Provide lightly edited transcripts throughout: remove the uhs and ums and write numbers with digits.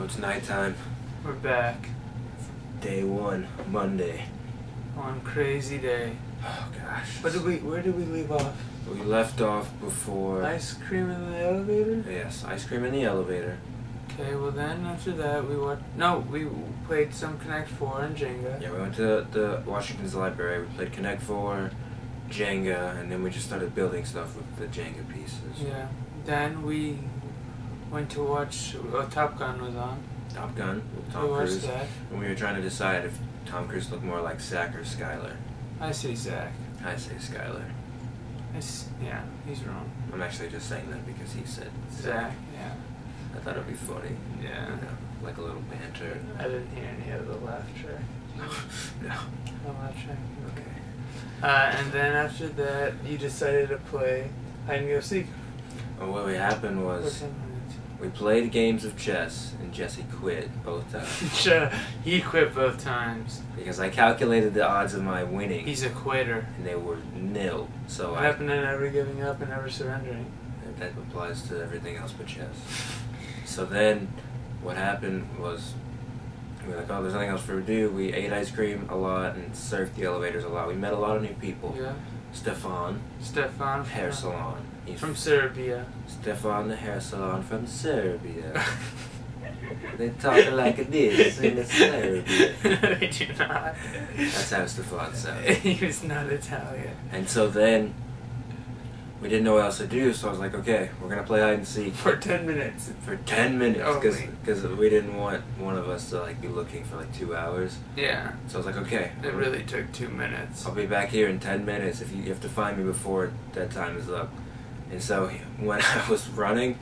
So it's nighttime. We're back. Day one, Monday. On crazy day. Oh gosh. Where did we leave off? We left off before. Ice cream in the elevator? Yes, ice cream in the elevator. Okay, well then after that we played some Connect 4 and Jenga. Yeah, we went to the Washington's library. We played Connect 4, Jenga, and then we just started building stuff with the Jenga pieces. Yeah. Then we went to watch. Top Gun was on. Top Gun with Tom We watched Cruise. that. And we were trying to decide if Tom Cruise looked more like Zach or Skyler. I say Zach. I say Skyler. Yeah, he's wrong. I'm actually just saying that because he said Zach. Yeah. I thought it'd be funny. Yeah. You know, like a little banter. I didn't hear any of the laugh track. No. The laugh track. Okay. And then after that, you decided to play hide and go seek. Well, what happened For was 10 minutes. we played games of chess and Jesse quit both times. He quit both times. Because I calculated the odds of my winning. He's a quitter. And they were nil. So What happened to never giving up and never surrendering? that applies to everything else but chess. So then what happened was we were like, oh, there's nothing else for us to do. We ate ice cream a lot and surfed the elevators a lot. We met a lot of new people. Yeah. Stefan, hair salon. He's from Serbia. Stefan, the hair salon from Serbia. They talk like this in Serbia. They do not. That's how Stefan sounds. He was not Italian. And so then we didn't know what else to do, so I was like, okay, we're gonna play hide and seek For 10 minutes. for 10 minutes Only. because we didn't want one of us to like be looking for like 2 hours. Yeah. So I was like, okay, It really took 2 minutes. I'll be back here in 10 minutes. If you have to find me before that time is up. And so when I was running,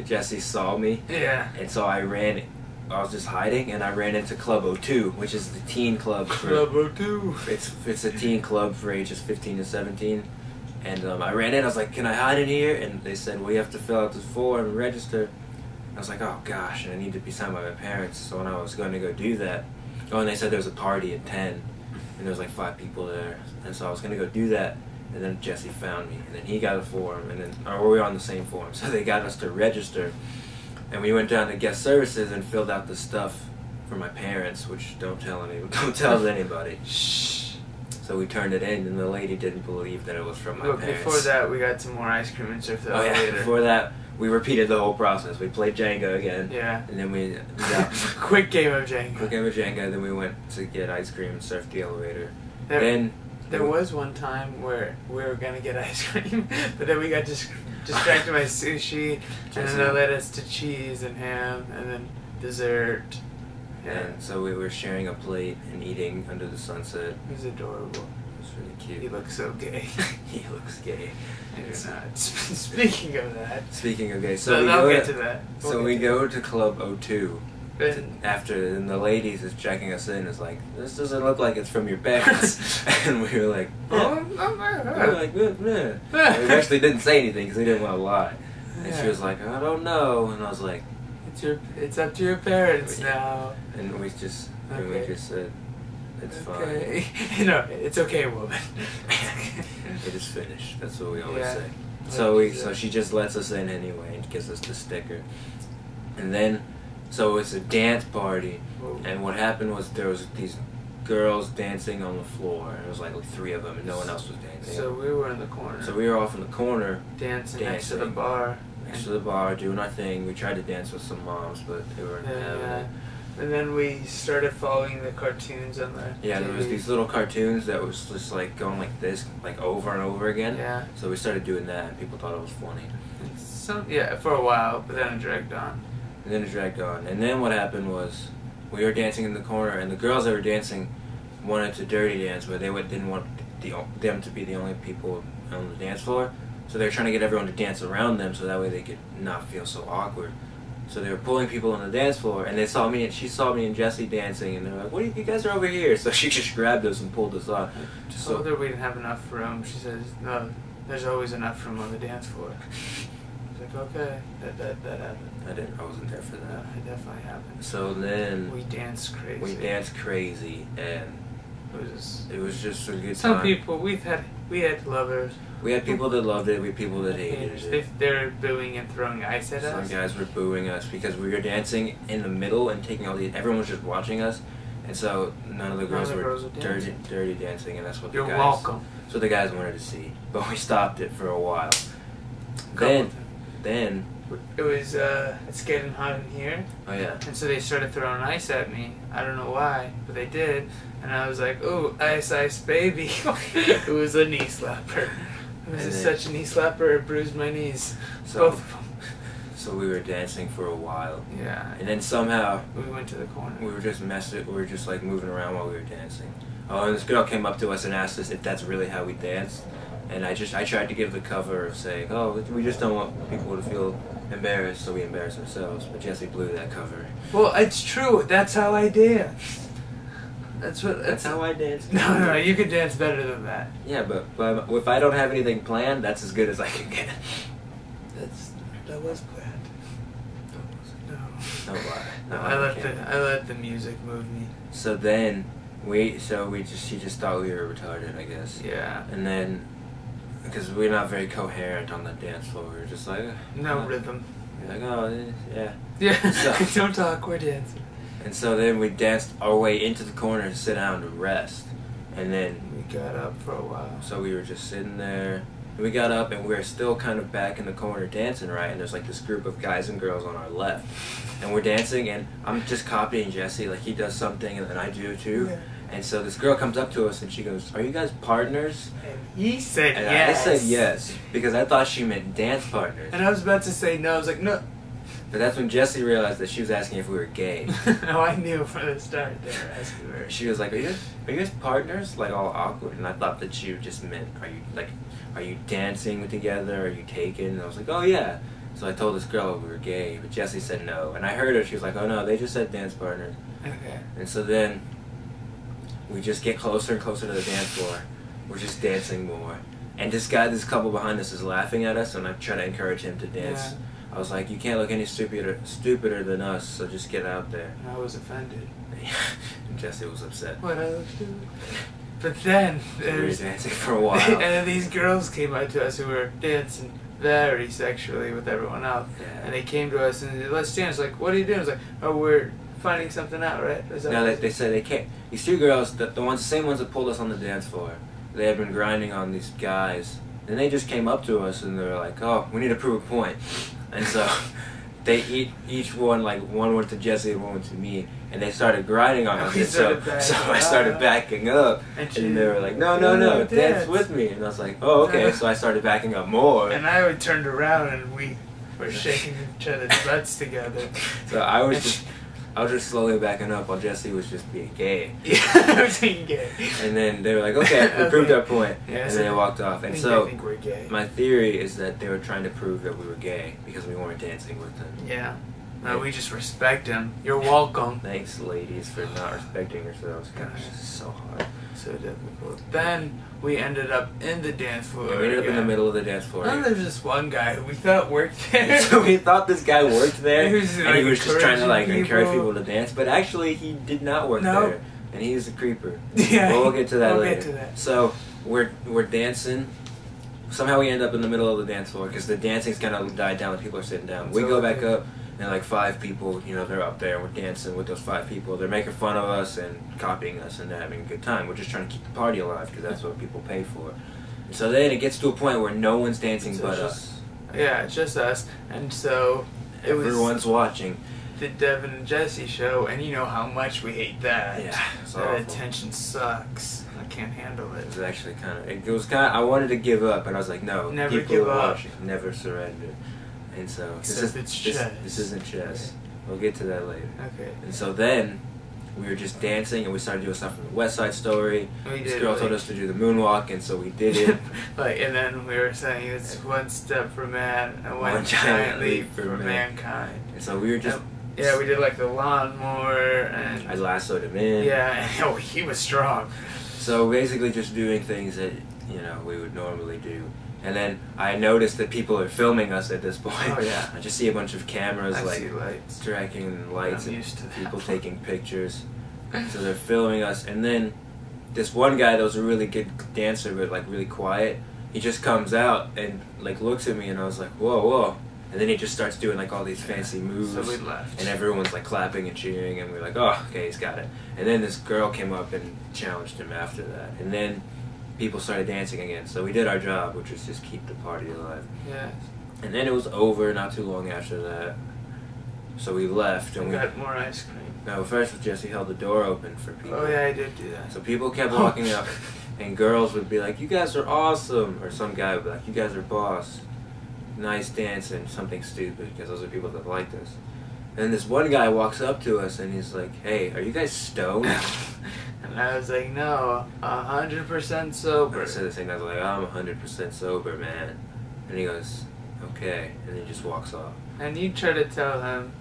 Jesse saw me. Yeah. And so I was just hiding, and I ran into Club O2, which is the teen club for Club O2. It's a teen club for ages 15 to 17. And I ran in, I was like, can I hide in here? And they said, well, you have to fill out this form and register. I was like, oh gosh, and I need to be signed by my parents. So when I was going to go do that, and they said there was a party at 10, and there was like 5 people there. And so I was going to go do that, and then Jesse found me. And then he got a form, or we were on the same form. So they got us to register. And we went down to guest services and filled out the stuff for my parents, which don't tell anybody. Shh. So we turned it in, and the lady didn't believe that it was from my parents. Before that, we got some more ice cream and surfed the elevator. Yeah, before that, we repeated the whole process. We played Jenga again. Yeah. And then we got Quick game of Jenga. quick game of Jenga, then we went to get ice cream and surfed the elevator. There was one time where we were gonna get ice cream, but then we got distracted by sushi, and then they led us to cheese and ham, and then dessert. And so we were sharing a plate and eating under the sunset. It was adorable. It was really cute. He looks so gay. He looks gay. Maybe not. Speaking of that. Speaking of gay, So I'll get to that. We go to Club O2. And And the ladies is checking us in. Is like, this doesn't look like it's from your parents. And we were like, oh, we were like, yeah. We actually didn't say anything because we didn't want to lie. And she was like, I don't know. And I was like, it's up to your parents now. And we just said, it's Okay. fine. No, it's okay, woman. It is finished. That's what we always Yeah. say. So she just lets us in anyway and gives us the sticker. And then, so it's a dance party. Whoa. And what happened was there was these girls dancing on the floor. It was like 3 of them, and no one else was dancing. So we were in the corner. So we were off in the corner, dancing next to the bar. Next to the bar, doing our thing. We tried to dance with some moms, but they weren't having it. And then we started following the cartoons on the Yeah, there was these little cartoons that was just like going like this, like over and over again. Yeah. So we started doing that, and people thought it was funny. For a while, but then it dragged on. And then it dragged on. And then what happened was we were dancing in the corner, and the girls that were dancing wanted to dirty dance, but they didn't want them to be the only people on the dance floor. So they were trying to get everyone to dance around them, so that way they could not feel so awkward. So they were pulling people on the dance floor, and she saw me and Jesse dancing, and they were like, "What? You guys are over here!" So she just grabbed us and pulled us on. Just told her we didn't have enough room. She says, "No, there's always enough room on the dance floor." I was like, "Okay, that happened." I wasn't there for that. No, it definitely happened. So then we danced crazy. and it was just a good time. Some people we had lovers. We had people that loved it. We had people that hated it. They're booing and throwing ice at us. Some guys were booing us because we were dancing in the middle and taking all the. Everyone was just watching us, and so none of the girls were dirty dancing, and that's what You're welcome. That's what the guys wanted to see. But we stopped it for a while. Then it was it's getting hot in here. Oh yeah. And so they started throwing ice at me. I don't know why, but they did. And I was like, "Ooh, ice, ice, baby!" It was a knee slapper. It was such a knee slapper. It bruised my knees. Both of them. So we were dancing for a while. Yeah. And then somehow we went to the corner. We were just messing. We were just like moving around while we were dancing. Oh, and this girl came up to us and asked us if that's really how we danced. And I tried to give the cover of saying, "Oh, we just don't want people to feel embarrassed, so we embarrass ourselves." But Jesse blew that cover. Well, it's true. That's how I dance. That's how I dance. No, you could dance better than that. Yeah, but if I don't have anything planned, that's as good as I can get. That was planned. No. No, I let the music move me. So then she just thought we were retarded, I guess. Yeah. And then, because we're not very coherent on the dance floor, we were just like no rhythm. We're like, oh yeah. Yeah. So, don't talk. We're dancing. And so then we danced our way into the corner to sit down to rest, and then we got up for a while. So we were just sitting there. We got up and we were still kind of back in the corner dancing, right? And there's like this group of guys and girls on our left, and we're dancing, and I'm just copying Jesse, like he does something and then I do too. Yeah. And so this girl comes up to us and she goes, "Are you guys partners?" And he said and yes. I said yes because I thought she meant dance partners. And I was about to say no. I was like, no. But that's when Jessie realized that she was asking if we were gay. Oh, I knew from the start they were asking her. She was like, are you guys partners? Like all awkward. And I thought that she just meant, are you dancing together? Are you taken? And I was like, oh yeah. So I told this girl we were gay, but Jessie said no. And I heard her, she was like, oh no, they just said dance partners. Okay. And so then we just get closer and closer to the dance floor. We're just dancing more. And this couple behind us is laughing at us, and I'm trying to encourage him to dance. Yeah. I was like, you can't look any stupider than us, so just get out there. And I was offended. And Jessie was upset. What I look stupid? But then we were dancing for a while. And then these girls came out to us who were dancing very sexually with everyone else. Yeah. And they came to us and they said, let's dance. Like, what are you doing? I was like, oh, we're finding something out, right? No, they said they can't. These two girls, the same ones that pulled us on the dance floor, they had been grinding on these guys. And they just came up to us and they were like, oh, we need to prove a point. And so they each one, like one went to Jessie and one went to me, and they started grinding on us. So I started backing up, and they were like, no, dance with me. And I was like, oh, okay. So I started backing up more. And I turned around and we were shaking each other's butts together. So I was just slowly backing up while Jessie was just being gay. Yeah, I was being gay. And then they were like, okay, we proved our point. Yeah, and then they walked off. And so I think we're gay. My theory is that they were trying to prove that we were gay because we weren't dancing with them. Yeah. No, we just respect them. You're welcome. Thanks, ladies, for not respecting yourselves. Gosh, this is so hard. So difficult. Then we ended up in the dance floor. Yeah, we ended up in the middle of the dance floor. And there's this one guy who we thought worked there. So we thought this guy worked there, he was just trying to encourage people to dance. But actually, he did not work there, and he's a creeper. Yeah, but we'll get to that later. Get to that. So we're dancing. Somehow we end up in the middle of the dance floor because the dancing's kind of died down and people are sitting down. We go back up. And like 5 people, they're up there. We're dancing with those 5 people. They're making fun of us and copying us, and they're having a good time. We're just trying to keep the party alive because that's what people pay for. And so then it gets to a point where no one's dancing but us. Yeah, it's just us. And so everyone's watching the Devin and Jessie show, and you know how much we hate that. Yeah, that attention sucks. I can't handle it. It was actually I wanted to give up, and I was like, no, never give up. Watching, never surrender. And so this isn't chess. Okay. We'll get to that later. Okay. And so then we were just dancing, and we started doing stuff from the West Side Story. This girl told us to do the moonwalk, and so we did it. And then we were saying it's one step for man and one giant leap for mankind. And so we were just we did like the lawnmower, and I lassoed him in. Yeah, and he was strong. So basically, just doing things that we would normally do. And then I noticed that people are filming us at this point. Oh yeah. I just see a bunch of cameras tracking lights and people taking pictures. So they're filming us, and then this one guy that was a really good dancer but really quiet, he just comes out and like looks at me, and I was like, whoa, whoa. And then he just starts doing like all these fancy moves. So we left. And everyone's like clapping and cheering, and we're like, oh, okay, he's got it. And then this girl came up and challenged him after that. And then people started dancing again. So we did our job, which was just keep the party alive. Yeah. And then it was over not too long after that. So we left. And we got more ice cream. No, first Jesse held the door open for people. Oh, yeah, I did do that. So people kept walking up, and girls would be like, you guys are awesome. Or some guy would be like, you guys are boss. Nice dancing, something stupid, because those are people that like this. And this one guy walks up to us, and he's like, hey, are you guys stoned? And I was like, no, 100% sober. I said the same thing. I was like, I'm 100% sober, man. And he goes, okay. And he just walks off. And you try to tell him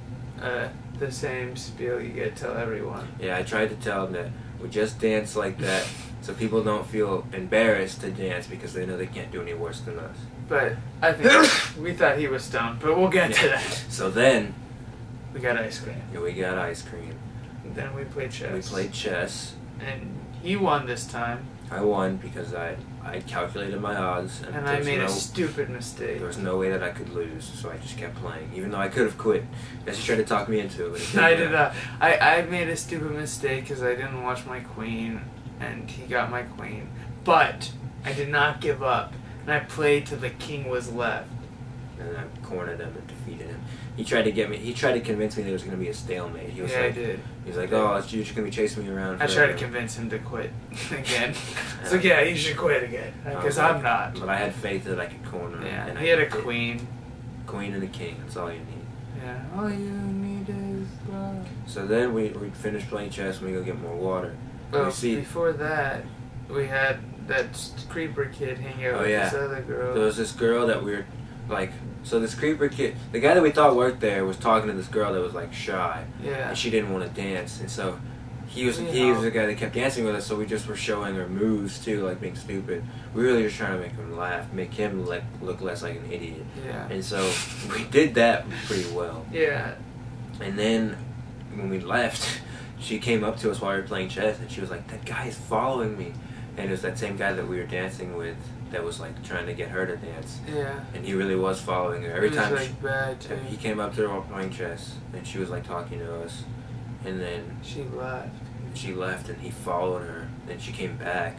the same spiel you get to tell everyone. Yeah, I tried to tell him that we just dance like that so people don't feel embarrassed to dance because they know they can't do any worse than us. But I think we thought he was stoned, but we'll get to that. So then we got ice cream. Yeah, we got ice cream. And then we played chess. We played chess. And he won this time. I won because I calculated my odds. And I made a stupid mistake. There was no way that I could lose, so I just kept playing, even though I could have quit. Jesse tried to talk me into it. I did not. I made a stupid mistake because I didn't watch my queen, and he got my queen. But I did not give up, and I played till the king was left. And I cornered him and defeated him. He tried to get me. He tried to convince me there was going to be a stalemate. He was yeah, like, I did. He was like, "Oh, you're just going to be chasing me around." I tried to convince him to quit again. It's like, yeah, you should quit again because I'm not. But I had faith that I could corner him. Yeah, and he had a queen. Queen and a king. That's all you need. Yeah, all you need is love. So then we finished playing chess and we go get more water. Well, before that, we had that creeper kid hang out with this other girl. There was this girl that we were like. So this creeper kid, the guy that we thought worked there, was talking to this girl that was like shy. Yeah. And she didn't want to dance, and so he was the guy that kept dancing with us. So we just were showing her moves too, like being stupid. We were really just trying to make him laugh, make him look less like an idiot. Yeah. And so we did that pretty well. Yeah. And then when we left, she came up to us while we were playing chess, and she was like, "That guy is following me," and it was that same guy that we were dancing with. That was like trying to get her to dance. Yeah. And he really was following her. Every time bad too. he came up to her while playing chess, and she was like talking to us, and then she left. She left, and he followed her. Then she came back,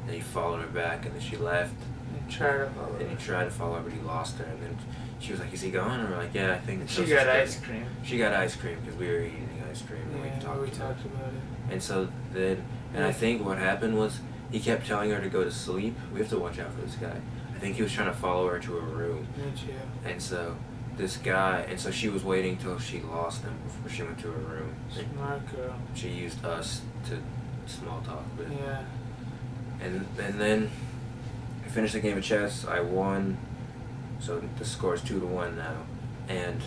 and he followed her back, and then she left. He tried to follow her. And he tried to follow her, but he lost her. And then she was like, "Is he gone?" And we're like, "Yeah, I think." She got ice cream. She got ice cream because we were eating ice cream. And we talked about it. And so then, and I think what happened was. He kept telling her to go to sleep. We have to watch out for this guy. I think he was trying to follow her to her room. Me too. And so this guy, and so she was waiting till she lost him before she went to her room. Smart girl. She used us to small talk with. Yeah. And then we finished the game of chess. I won. So the score is 2-1 now. And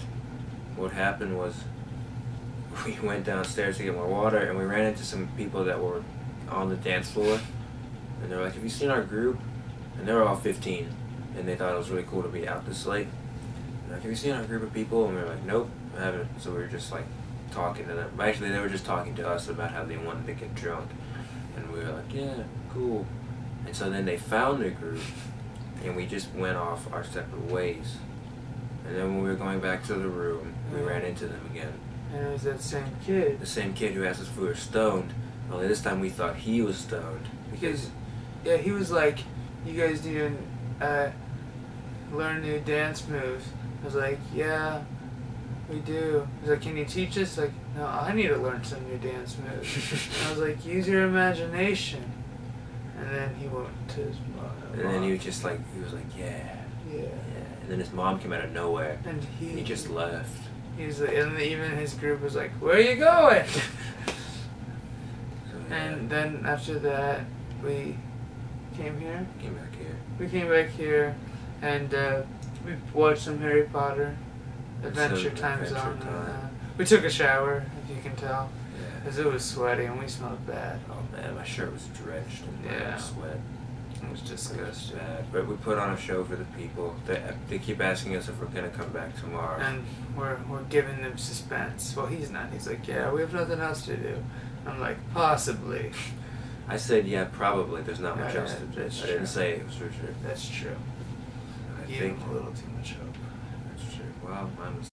what happened was we went downstairs to get more water, and we ran into some people that were on the dance floor. And they were like, "Have you seen our group?" And they were all 15. And they thought it was really cool to be out this late. They're like, "Have you seen our group of people?" And we were like, "Nope, I haven't." So we were just like talking to them. Actually, they were just talking to us about how they wanted to get drunk. And we were like, "Yeah, cool." And so then they found the group. And we just went off our separate ways. And then when we were going back to the room, we ran into them again. And it was that same kid. The same kid who asked us if we were stoned. Only this time we thought he was stoned. Because, yeah, he was like, "You guys need to learn new dance moves." I was like, "Yeah, we do." He's like, "Can you teach us?" Like, "No, I need to learn some new dance moves." And I was like, "Use your imagination." And then he went to his mom. And then he was just like, "Yeah." And then his mom came out of nowhere. And he just left. He's like, and even his group was like, "Where are you going?" And then after that, we came here. We came back here, and we watched some Harry Potter, Adventure Time Zone. We took a shower, if you can tell, because it was sweaty and we smelled bad. Oh man, my shirt was drenched in sweat. It was disgusting. But we put on a show for the people. They keep asking us if we're gonna come back tomorrow. And we're giving them suspense. Well, he's not. He's like, "Yeah, we have nothing else to do." I'm like, "Possibly." I said, yeah, probably. There's not much Yeah, else to do. I that's didn't true. say it was for sure. That's true. I Give think him a little too much hope. that's true. Well, mine was